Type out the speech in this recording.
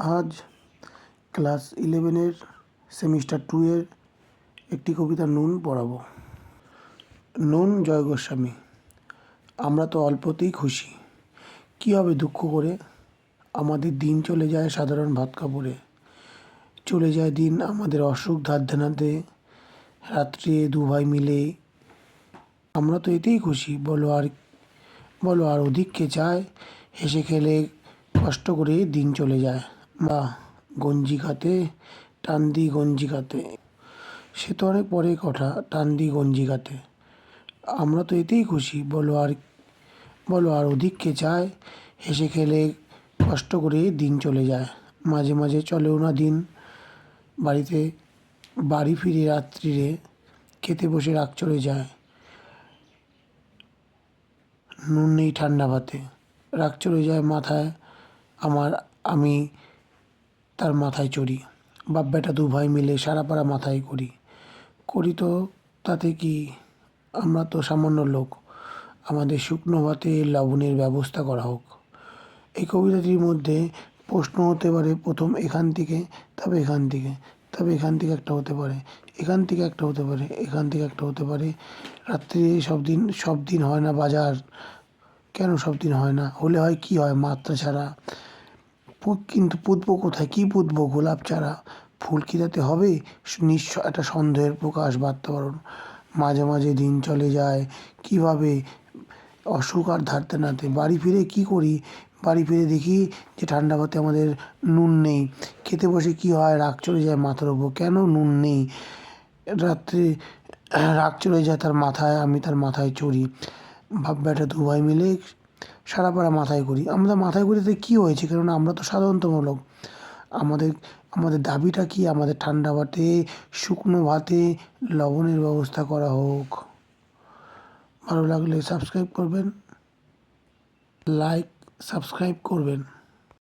আজ class 11-এর semester 2-এর একটি কবিতা নুন পড়াবো। নুন জয় গোস্বামী। আমরা তো অল্পতেই খুশি, কী হবে দুঃখ করে। আমাদের দিন চলে যায় সাধারণ ভাত কাপড়ে, চলে যায় দিন আমাদের অসুখ ধার দেনাতে, রাত্রে দু ভাই মিলে। আমরা তো এতেই খুশি, বলো আর অধিক কে চায়। হেসে খেলে কষ্ট করে দিন চলে যায়। বা গঞ্জি খাতে টান দি গঞ্জি খাতে, সে তো অনেক পরে কথা, টান দি গঞ্জি খাতে। আমরা তো এতেই খুশি, বলো আর অধিক কে চায়। হেসে খেলে কষ্ট করে দিন চলে যায়। মাঝে মাঝে চলেও না দিন, বাড়ি ফিরে রাত্রিরে খেতে বসে রাগ চলে যায়। নুন নেই ঠান্ডা ভাতে, রাগ চলে যায় মাথায় আমি তার মাথায় চড়ি। বাপ বেটা দু ভাই মিলে সারা পাড়া মাথায় করি তো তাতে কি, আমরা তো সামান্য লোক। আমাদের শুকনো ভাতে লবণের ব্যবস্থা করা হোক। এই কবিতাটির মধ্যে প্রশ্ন হতে পারে প্রথম এখান থেকে, তবে এখান থেকে, তবে এখান থেকে একটা হতে পারে, এখান থেকে একটা হতে পারে, এখান থেকে একটা হতে পারে। রাত্রে সব দিন হয় না বাজার, কেন সব দিন হয় না, হলে হয় কি হয় মাত্রা ছাড়া। কিন্তু পুঁতবো কোথায়, কী পুঁতবো, গোলাপ চারা, ফুল কি তাতে হবে, নিশ্চয় একটা সন্দেহের প্রকাশ, বাতাবরণ। মাঝে মাঝে দিন চলে যায় কিভাবে, অসুখ আর ধারতে নাতে। বাড়ি ফিরে কি করি, বাড়ি ফিরে দেখি যে ঠান্ডা ভাতে আমাদের নুন নেই। খেতে বসে কি হয়, রাগ চলে যায় মাথার ওপর, কেন নুন নেই। রাত্রে রাগ চলে যায় তার মাথায়, আমি তার মাথায় চড়ি। বাপ বেটা দু ভাই মিলে সারা পাড়া মাথায় করি। আমরা মাথায় করি তাতে কী হয়েছে, কেননা আমরা তো সাধারণতম লোক। আমাদের দাবিটা কি, আমাদের ঠান্ডা ভাতে শুকনো ভাতে লবণের ব্যবস্থা করা হোক। ভালো লাগলে সাবস্ক্রাইব করবেন, সাবস্ক্রাইব করবেন।